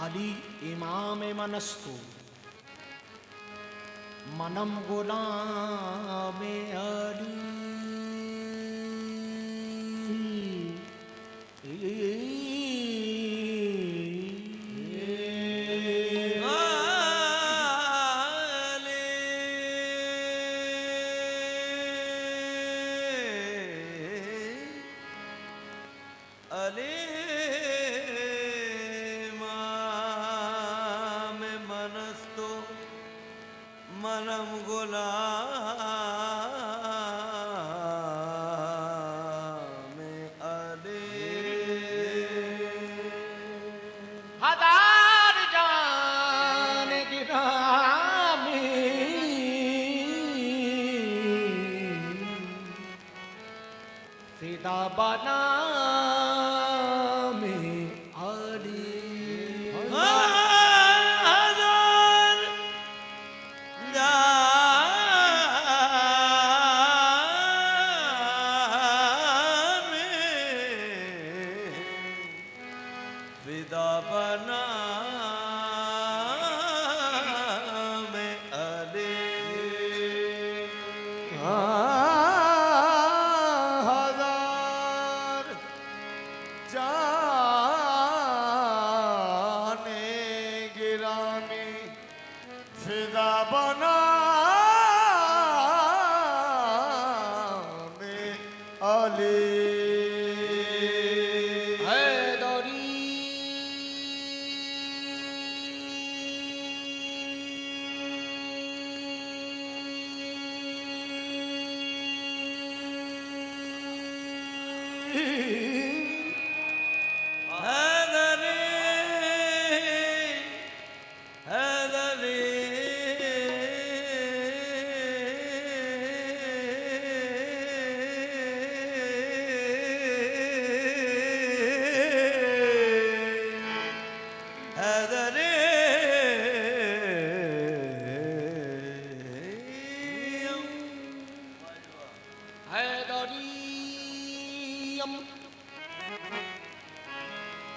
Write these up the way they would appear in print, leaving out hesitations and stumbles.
अली इमाम मनस्तु मनम गुलाम अली। मनम गुलाम अली। हजार जान गिरामी फिदा बना फिदा बना में अली। हजार जाने गिरामी फिदा बना में अली।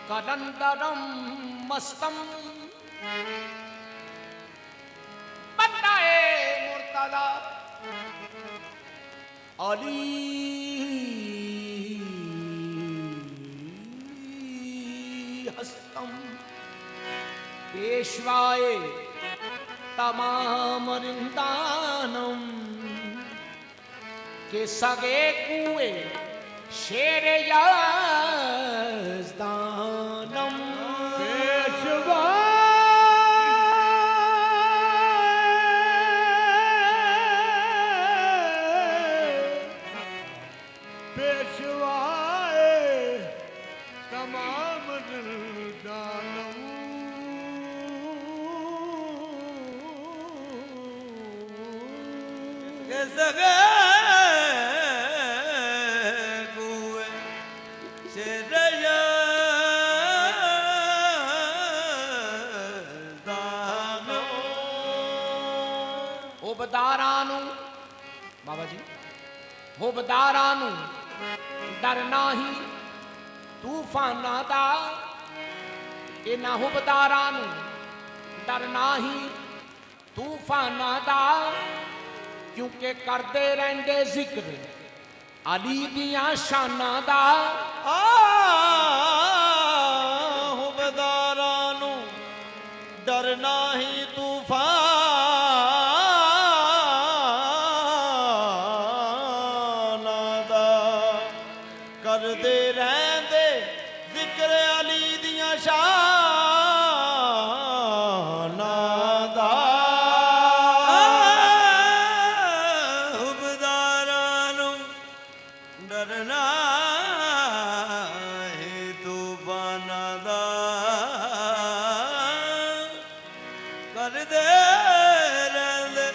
कदंदरम मस्तम बन्नाए मुर्तदा अली हस्तम पेशवाए तमाम रिंदानम के सगे कुए शेर यज़दानम पेशवा पेशवाए तमाम रिंदानम के सगे होबदारानू बाबा जी होबदारानू डरना ही तूफाना दा इना होबदारानू डरना ही तूफाना दा क्योंकि करते रहंदे जिक्र अली दियां शाना दा। होबदारानू डरना ही तूफान करदे रहंदे जिक्र अली दियां शानां दा। हुबदारां नूं डरना है तूफानां दा करदे रहंदे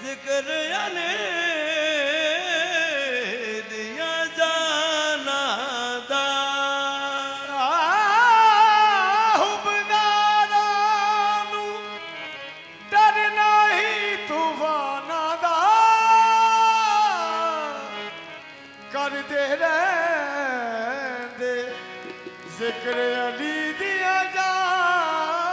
जिक्र अली करते रहंदे जिक्र अली दिया जाना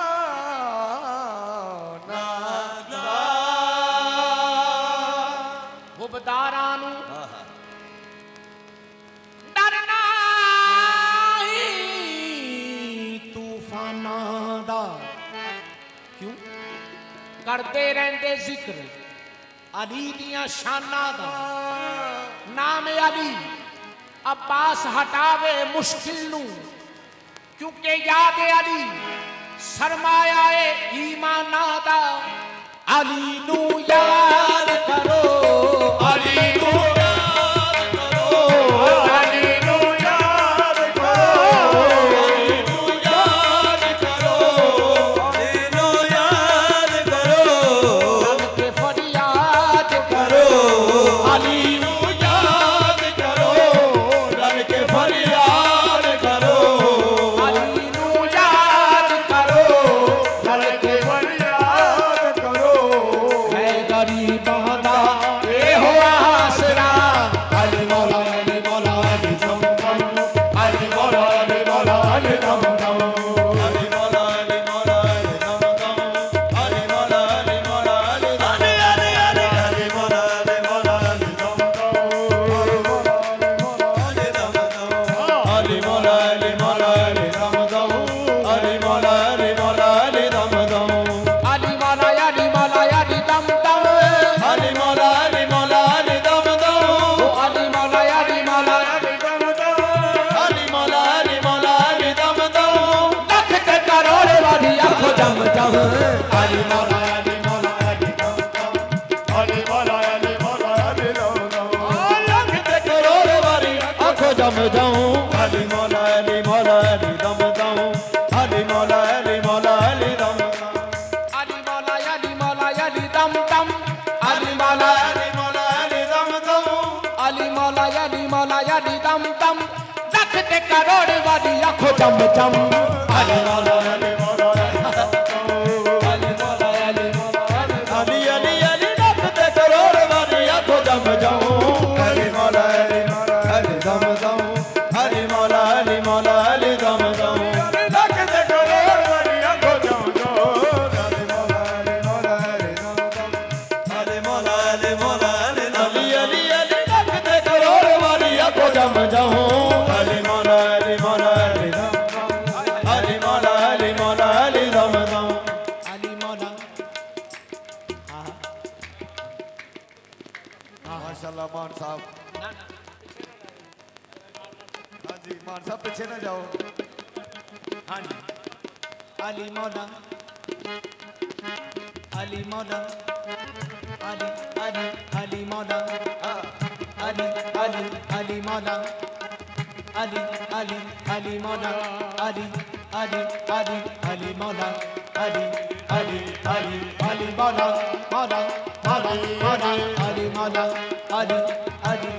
करते रहंदे जिक्र अली दियां शानां दा नाम अली अब्बास हटावे मुश्किल नू क्योंकि याद अली सरमाया है ईमाना दा अली नू याद करो अली नू करोड़ वाली आंखों चम चम अली मौला अली मौला अली मौला अली मौला अली अली अली नखते करोड़ वाली आंखों चम चम अली मौला अली दम दम अली मौला अली मौला अली दम दम नखते करोड़ वाली आंखों चम चम अली मौला अली मौला अली दम दम अली मौला अली मौला अली अली अली नखते करोड़ वाली आंखों चम चम मान साहब हाँ जी मान साहब पीछे ना जाओ हाँ जी अली मौला अली मौला अली अली अली मौला अली अली अली मौला अली अली अली मौला अली अली अली अली मौला अली अली अली अली मौला मौला मौला मौला अली मौला अली अली अली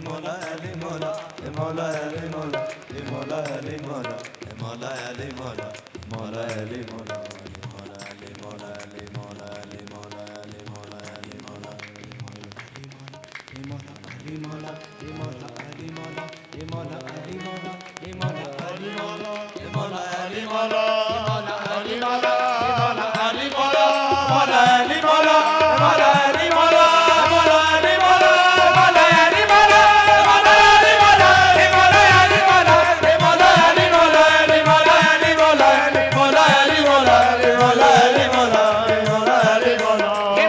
मौला अली मौला अली मौला मौला अली मौला अली मौला अली मौला अली मौला अली मौला अली मौला अली मौला अली मौला Hey,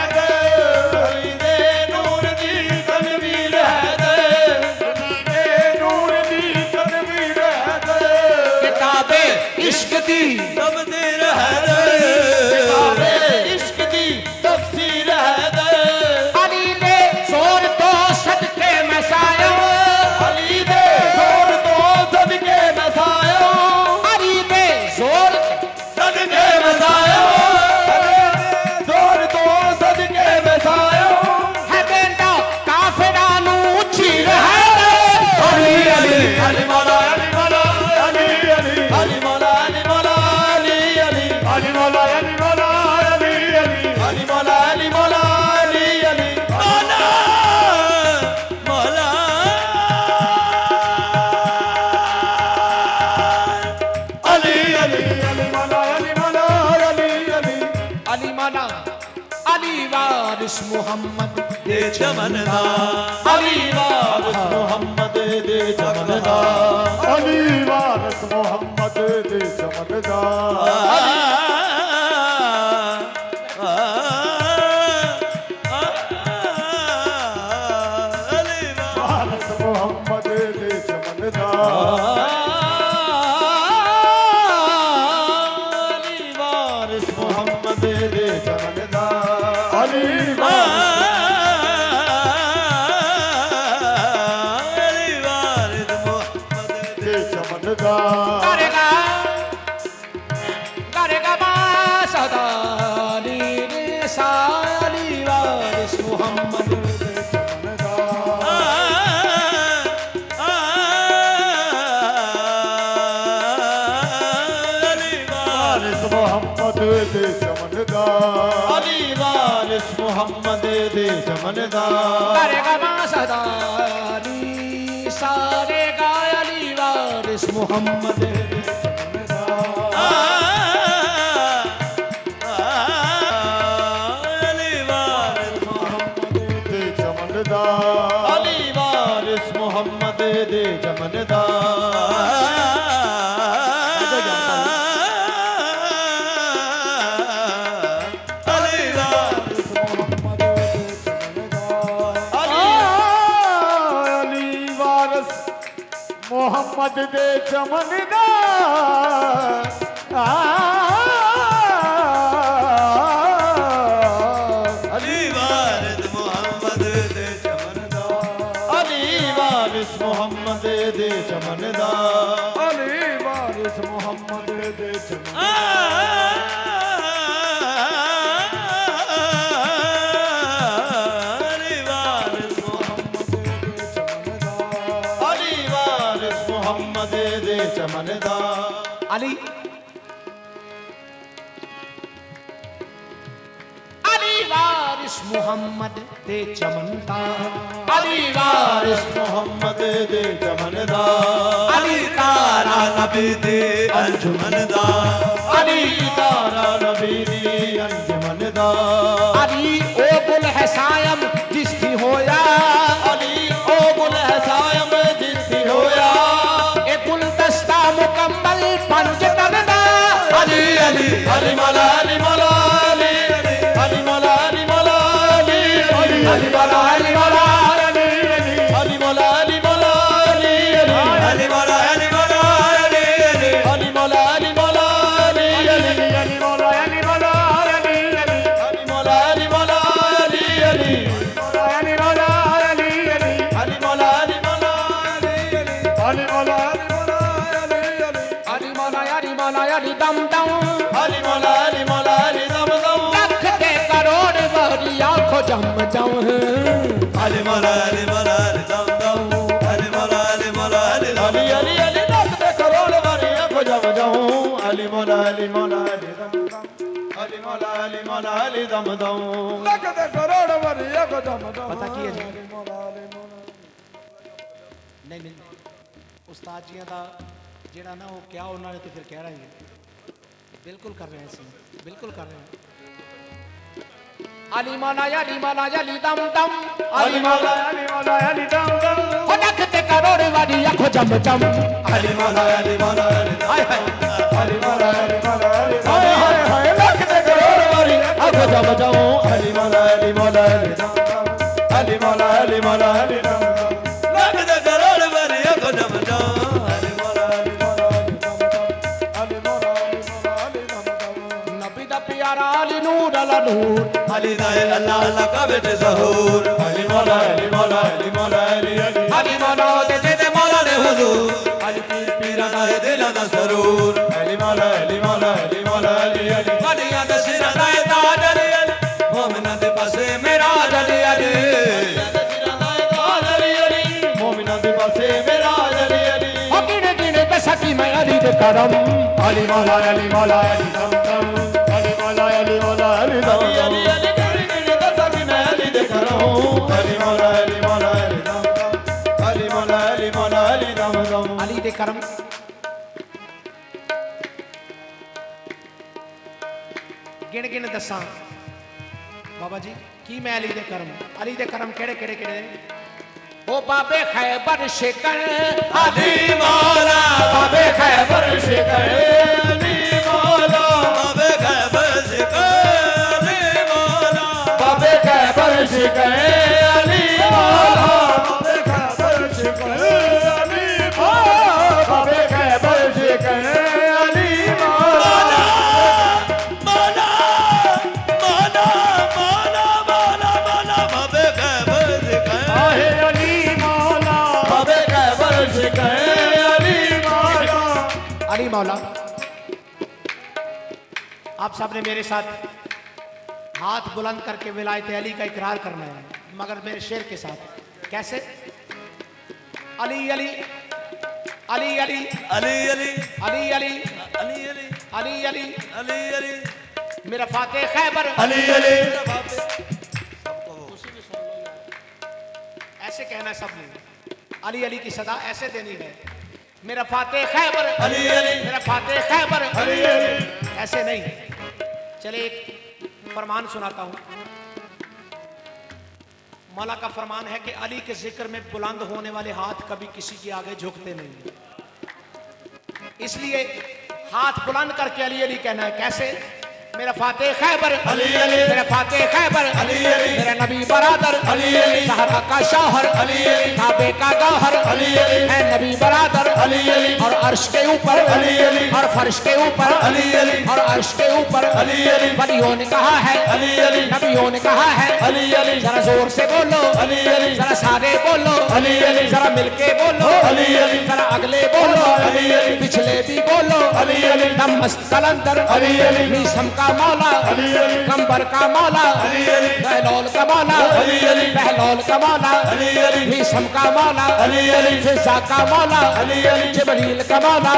दी तफसीर है दे किताबे इश्क दी तफसीर है दे अली दे जोर तो सदके मसायो अली दे जोर तो सदके मसायो अली दे जोर सदके मसायो जोर तो सदके मसायो है बेटा काफिरानू चीर है अली अली अली मौला अली मौला अली अली अली मौला अली मौला अली अली अली मौला अली मौला अली अली अली मौला अली मौला अली अली मौला मौला अली अली अली मौला अली मौला अली अली अली मौला अली वारिस मोहम्मद दे चमनदा अली वारिस मोहम्मद दे चमनदा अली वारिस मोहम्मद दे चमनदा वारिस मोहम्मद दे चमनदा अली वारिस मोहम्मद दे चमनदा अली दे चमनदा करेगा करेगा बासदा अली ने साली वारिस मोहम्मद दे चमनदा वारिस मोहम्मद दे चमनदा अली वारिस मोहम्मद दे चमनदा करेगा बासदा अली सारे गा अली वारिस मोहम्मद दे चमनदा अली वारिस मोहम्मद दे चमनदा अली वारिस मोहम्मद दे चमनदा अली वारिस मोहम्मद दे चमनदा अली वारिस मोहम्मद दे चमनदा अली वारिस मोहम्मद दे चमनदा अली वारिस अली वारिस मोहम्मद दे चमनदा अली अली वारिस मोहम्मद दे चमनदा अली वारिस मोहम्मद दे चमनदा अली तारा नबी दे अंजुमनदा अली तारा नबी दी अंजुमनदा अली ओ गुल है सायम जिसकी होया अली ओ गुल है सायम जिसकी होया ए गुलदस्ता मुकम्मल पंज तनदा अली अली अली मौला अली मौला अली अली मौला अली मौला अली अली मौला अली मौला अली अली मौला अली मौला अली अली मौला अली मौला अली अली मौला अली मौला अली अली मौला अली मौला अली अली मौला अली मौला अली अली अली मौला अली अली मौला अली मौला अली अली मौला अली मौला अली मौला अली दम दम अली मौला अली मौला अली दम दम लख के करोड़ वाली आंखों जम जम अली मौला अली मौला अली दम दम अली मौला अली मौला अली अली अली अली लख दे करोड़ वाली आंखों जम जाऊं अली मौला अली मौला अली दम दम अली मौला अली मौला अली दम दम लख दे करोड़ वाली आंखों जम जाऊं पता की है जी? अली मौला अली मौला नहीं नहीं उस्ताद जी का ਜਿਹੜਾ ਨਾ ਉਹ ਕਿਹਾ ਉਹਨਾਂ ਨੇ ਤੇ ਫਿਰ ਕਹਿ ਰਹੇ ਨੇ ਬਿਲਕੁਲ ਕਰ ਰਹੇ ਹਾਂ ਅਸੀਂ ਬਿਲकुल कर रहे हैं अली मौला अली दम दम अली मौला अली मौला अली दम दम ओ लख ते करोड़ वाली आंखों जम जम अली मौला अली मौला अली हाय हाय अली मौला अली मौला अली हाय हाय हाय लख दे करोड़ वाली आंखों जम जाऊं अली मौला अली मौला अली दम दम अली मौला अली मौला अली दम दम लख दे करोड़ वाली आंखों जम जाऊं अली मौला अली मौला अली मौला अली दम दम अली मौला अली प्यारा अली नूर अला नूर अली दाए अल्लाह अल्लाह का बेटे ज़हूर अली मौला अली मौला अली मौला अली अली अली मौला दे मौला ने हुजूर अली पीर पीरा दाए दिला दा सरूर अली मौला अली मौला अली मौला अली अली अलियां दे सिर दाए ताज अली अली मोमिना दे पासे मेरा अली अली मोमिना दे पासे मेरा अली अली ओ गिने गिने ते सकी मैं अली दे करम अली मौला अली मौला अली दम दम अली मौला अली मौला अली दम दम अली अली गिरी गिरी दा सकी मैं अली दे करूं अली मौला अली मौला अली दम दम अली मौला अली मौला अली दम दम अली दे करम गिन गिन दसा बाबा जी की मैं अली दे करम केड़े केड़े केड़े ओ बाबे खैबर शिकर अली मौला बाबे खैबर शिकर अली मौला बाबे खैबर शिकर अली मौला बाबे खैबर शिकर अली मौला बाबे खैबर शिकर अली मौला बाबे खैबर शिकर अली मौला मौला मौला मौला मौला मौला बाबे खैबर शिकर आहे अली मौला बाबे खैबर शिकर अली मौला अली मौला आप सबने मेरे साथ हाथ बुलंद करके विलायत अली का इकरार करना है मगर मेरे शेर के साथ कैसे अली अली अली अली अली अली अली अली अली अली अली अली अली अली मेरा फाते खैबर अली अली ऐसे कहना है सबने अली अली की सदा ऐसे देनी है मेरा फाते खैबर अली अली मेरा फाते खैबर अली अली ऐसे नहीं चले एक फरमान सुनाता हूं मौला का फरमान है कि अली के जिक्र में बुलंद होने वाले हाथ कभी किसी के आगे झुकते नहीं इसलिए हाथ बुलंद करके अली अली कहना है कैसे मेरा फाते खैबर अली अली मेरा फाते खैबर अली अली मेरा नबी बरादर अली अली सहरा का शौहर अली अली काबे का गौहर अली अली है नबी बरादर अली अली और अर्श के ऊपर अली अली और फर्श के ऊपर अली अली और अर्श के ऊपर अली अली वलियों ने कहा है अली अली नबियों ने कहा है अली अली जरा जोर से बोलो अली अली जरा सारे बोलो अली अली जरा मिलके बोलो अली अली जरा अगले बोलो अली अली पिछले भी बोलो अली अली दम मस्त कलंदर अली अली मीसम का मौला अली अली कंबर का मौला अली अली बहलोल का मौला अली अली बहलोल का मौला अली अली मीसम का मौला अली अली फिजा का मौला अली अली जिब्रील का मौला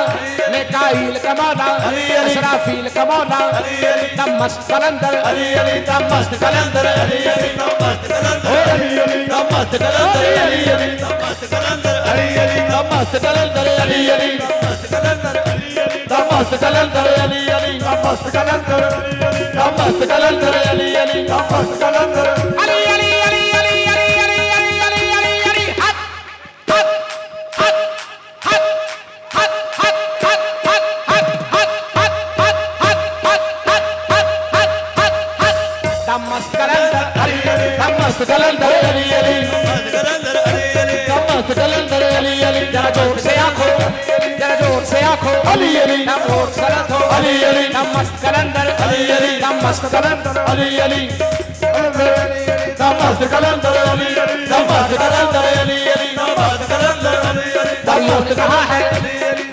मिकाईल का मौला अली अली इसराफील का मौला अली अली दम मस्त कलंदर अली अली दम मस्त कलंदर अली अली दम मस्त कलंदर अली अली दम मस्त कलंदर अली अली दम मस्त कलंदर अली अली दम मस्त कलंदर अली अली दम मस्त कलंदर अली अली दम मस्त कलंदर दम मस्त कलंदर अली अली दम मस्त कलंदर अली अली अली अली अली अली अली अली अली अली हट हट हट हट हट हट हट हट हट हट हट हट हट हट हट हट हट हट दम मस्त कलंदर अली अली दम मस्त कलंदर अली अली मस्त कलंदर अली अली दम मस्त कलंदर अली अली जरा जोर से आंखों जरा जोर से आंखों अली अली दम जोर से रखो अली अली दम मस्त कलंदर अली अली दम मस्त कलंदर अली अली दम मस्त कलंदर अली अली दम मस्त कलंदर अली अली दम मस्त कलंदर अली अली वलियों ने कहा है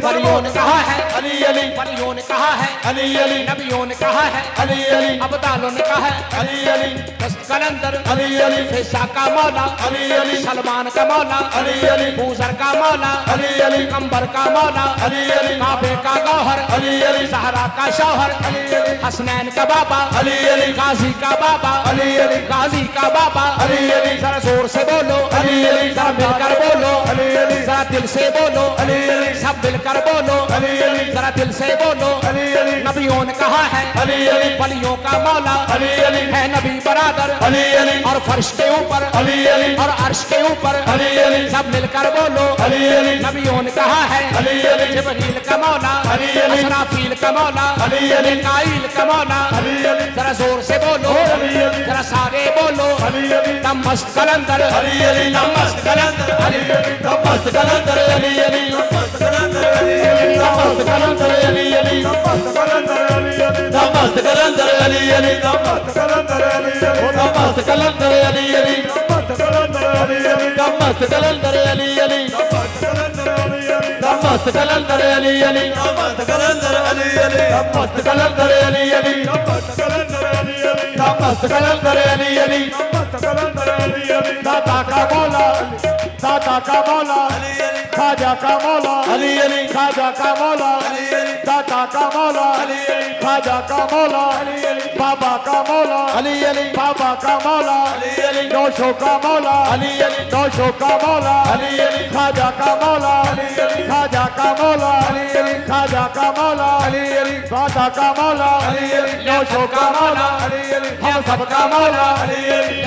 वलियों ने कहा है अली अली वलियों ने कहा है अली अली नबियों ने कहा है अली अली अबदालों ने कहा है अली अली मस्त कलंदर अली अली फिजा का मौला अली अली सलमान का मौला अली अली बूजर का मौला अली अली कंबर का मौला अली अली काबे का गौहर अली अली सहरा का शौहर अली अली हसनैन का बाबा अली अली गाजी का बाबा अली अली गाजी का बाबा अली अली जरा जोर से बोलो अली अली जरा मिलकर बोलो अली अली जरा दिल से बोलो अली अली सब मिलकर बोलो अली अली जरा दिल से बोलो अली अली नबियों ने कहा है अली अली वलियों का मौला अली अली है नबी बरादर अली अली और फर्श के ऊपर अली अली और अर्श के ऊपर अली अली सब मिलकर बोलो अली अली नबियों ने कहा है अली अली जिब्रील का मौला अली अली इसराफील का मौला अली अली मिकाईल का मौला अली अली जरा जोर से बोलो अली अली जरा सारे बोलो अली अली दम मस्त कलंदर अली अली दम मस्त कलंदर अली अली दम मस्त कलंदर अली अली दम मस्त कलंदर अली अली दम मस्त कलंदर अली अली दम मस्त कलंदर अली अली दम मस्त कलंदर अली अली मस्त कलंदर अली अली मस्त कलंदर अली अली मस्त कलंदर अली अली मस्त कलंदर अली अली मस्त कलंदर अली अली मस्त कलंदर अली अली मस्त कलंदर अली अली मस्त कलंदर अली अली मस्त कलंदर अली अली मस्त कलंदर अली अली मस्त कलंदर अली अली दाता का मौला दाता का मौला खाजा का मौला अली अली खाजा का मौला दाता का मौला खाजा का मौला बाबा का मौला अली अली बाबा का मौला नौशो का मौला अली अली नौशो का मौला अली अली खाजा का मौला खाजा का मौला खाजा का मौला दाता का मौला नौशो का मौला हम सबका मौला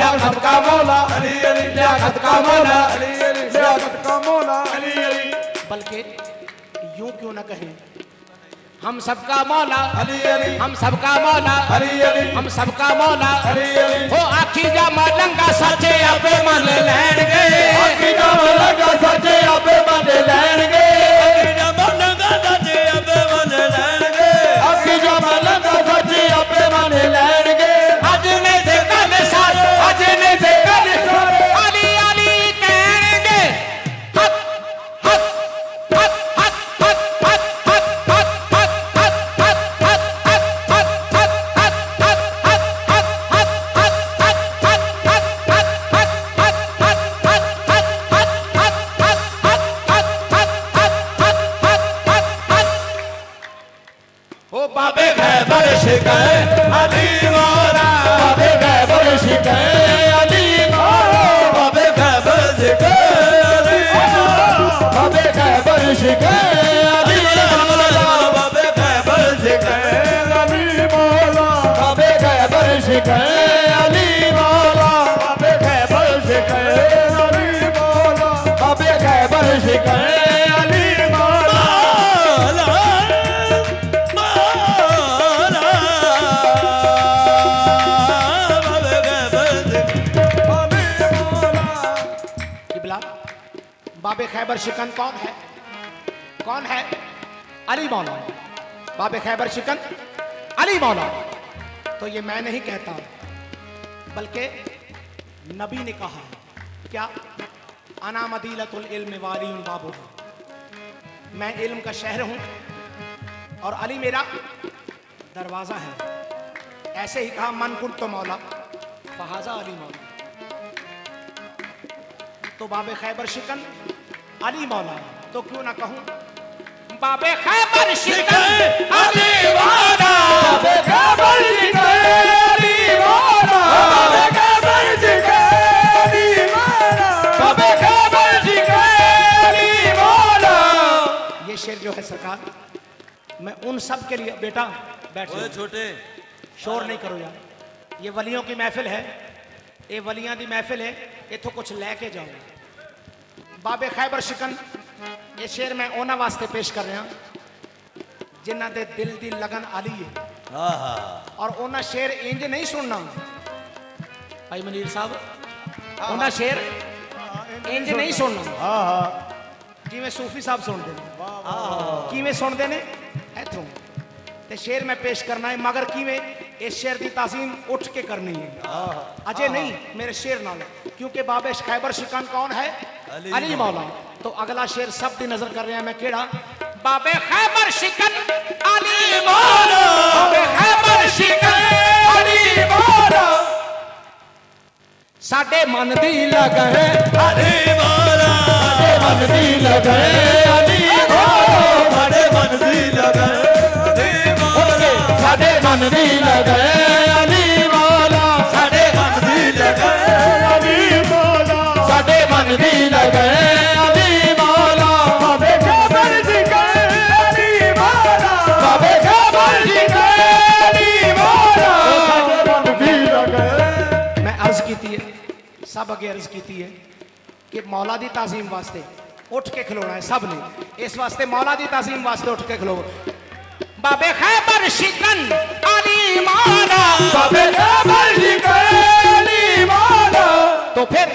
हम सबका मौला लियाकत का मौला लियाकत का मौला बल्कि यूं क्यों न कहें हम सबका मौला अली अली हम सबका मौला अली अली हम सबका मौला अली अली हो आखी जा मलंगा सचे आपे मन लैणगे आखी जा मलंगा सचे आपे मन लैणगे आखी जा मलंगा सचे आपे मन लैणगे आखी जा मलंगा सचे आपे मन लैणगे अज ने दे कल सार अज ने दे कल सार अली अली कहणगे हक हक हक हक हक हक हक हक हक हक बाबे खैबर शिकैत अली मौला बाबे खैबर शिकैत अली मौला बाबे खैबर शिकैत अली मौला बाबे खैबर शिकैत अली मौला बाबे खैबर शिकैत अली मौला बाबे खैबर शिकैत अली मौला बाबे खैबर शिकैत अली मौला बाबे खैबर शिकैत अली मौला बाबे खैबर शिकन कौन है? कौन है? अली मौला। बाबे खैबर शिकन अली मौला। तो ये मैं नहीं कहता, बल्कि नबी ने कहा। क्या? अना मदीलतुल इल्म वालियुल बाबू, मैं इल्म का शहर हूं और अली मेरा दरवाजा है। ऐसे ही कहा मन कुन तो मौला फहाजा अली मौला। तो बाबे खैबर शिकन अली मौला, तो क्यों ना कहूं बाबे खैबर शिकन अली मौला, बाबे खैबर शिकन अली मौला, बाबे खैबर शिकन अली मौला, बाबे खैबर शिकन अली मौला। ये शेर जो है सरकार, मैं उन सब के लिए, बेटा बैठो छोटे, शोर नहीं करो यार, ये वलियों की महफिल है, ये वलियां दी महफिल है, इथों कुछ लेके जाओ। बाबे खैबर शिकन ये शेर मैं उन्हां वास्ते पेश कर रहा जिन्हां दे दिल दी लगन अली है, और उन्हां शेर इंज नहीं सुनना भाई मनीर साहब, उन्हां शेर इंज नहीं सुनना जिवें सूफी साहब सुनते हैं। किवें सुनते ने इथों ते शेर मैं पेश करना है, मगर किवें इस शेर की तासीम उठ के करनी है, अजय नहीं मेरे शेर नाल, क्योंकि बाबे खैबर शिकन कौन है? अली मौला। तो अगला शेर सब दी नजर कर रहे हैं मैं केड़ा, बाबे खैबर शिकन अली मौला, बाबे खैबर शिकन अली मौला, साडे मन दी लगन अली मौला, साडे मन दी लगन अली मौला, साडे मन दी लगन अली मौला, साडे मन दी लगन अली मौला, साडे मन दी लगन अली मौला, साडे मन दी लगन अली मौला, बाबे खैबर शिकन अली मौला, बाबे खैबर शिकन अली मौला। मैं अर्ज की है, सब अगे अर्ज की है कि मौला दी ताजीम वास्ते उठ के खलोना है सब ने, इस वास्ते मौला दी ताजीम वास्ते उठ के खलो। बाबे खैबर शिकन अली मौला, बाबे खैबर शिकन अली मौला। तो फिर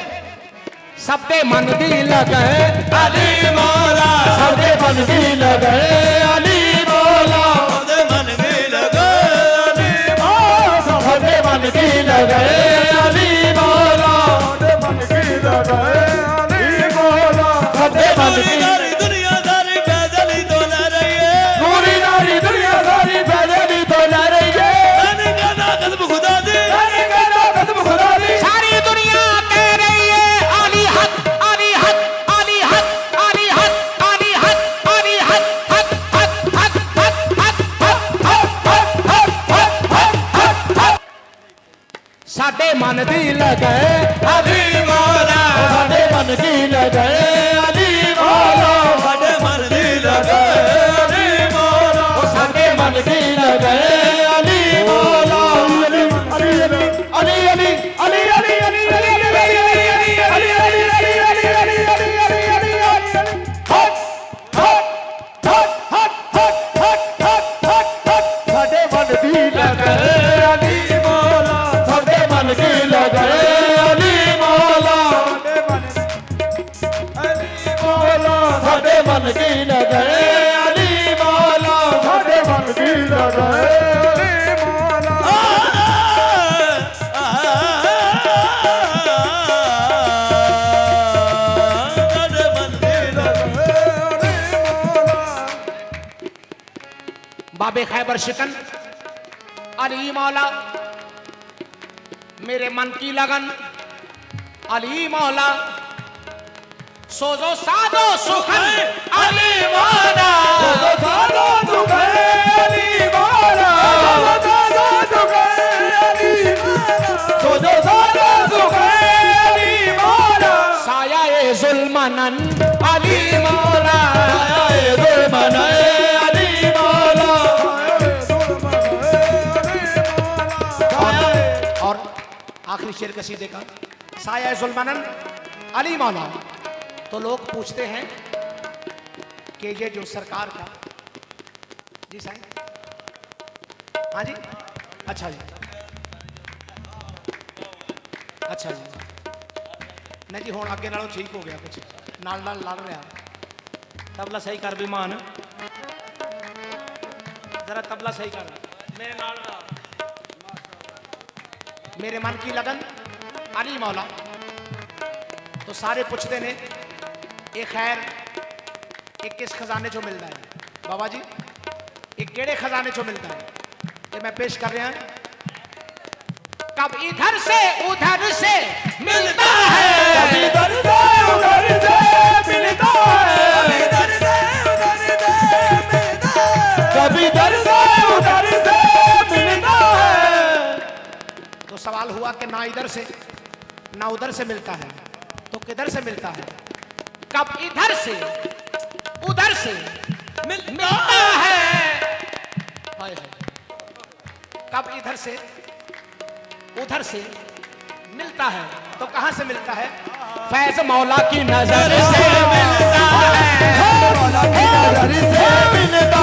सबे मन दी लगे अली मौला, सबे मन दी लगे अली मौला, साडे मन दी लगन अली साडे मन दी लगे अली मौला साडे मन की लगे अली मौला साडे मन दी लगे अली मौला साडे मन की लगे अली मौला अली अली अली अली अली अली अली अली अली साडे मन की लगे अली मौला साडे मन की लगे अली मौला साडे मन की लगे अली मौला साडे मन की लगे अली मौला साडे मन दी लगे बाबे खैबर शिकन अली मौला मेरे मन की लगन अली मौला सोजो सादो सुखन अली मौला सालो दुखे अली मौला सोजो सालो दुखे अली मौला साया ए जुल्मनन अली मौला आए दुर्मन अली मौला और आखिरी शेर कसीदे का साया जुल्मनन अली मौला। तो लोग पूछते हैं कि ये जो सरकार का जी साईं, हाँ जी, अच्छा जी, अच्छा जी, नहीं जी, हुण आगे नालों ठीक हो गया, कुछ नाल नाल लड़ रहा। तबला सही कर विमान, जरा तबला सही कर मेरे नाल दा। मेरे मन की लगन अली मौला। तो सारे पूछते ने ये खैर एक किस खजाने चो मिलता है बाबा जी, एक केड़े खजाने चो मिलता है? ये मैं पेश कर रहा हूं। कब इधर से उधर से मिलता है, कभी इधर से उधर से मिलता है, कभी इधर से उधर से मिलता है। तो सवाल हुआ कि ना इधर से ना उधर से मिलता है, तो किधर से मिलता है? कब इधर से उधर से मिलता है, हाय हाय। कब इधर से उधर से मिलता है, तो कहां से मिलता है? फैज मौला की नजर से मिलता है, मौला की नजर से मिलता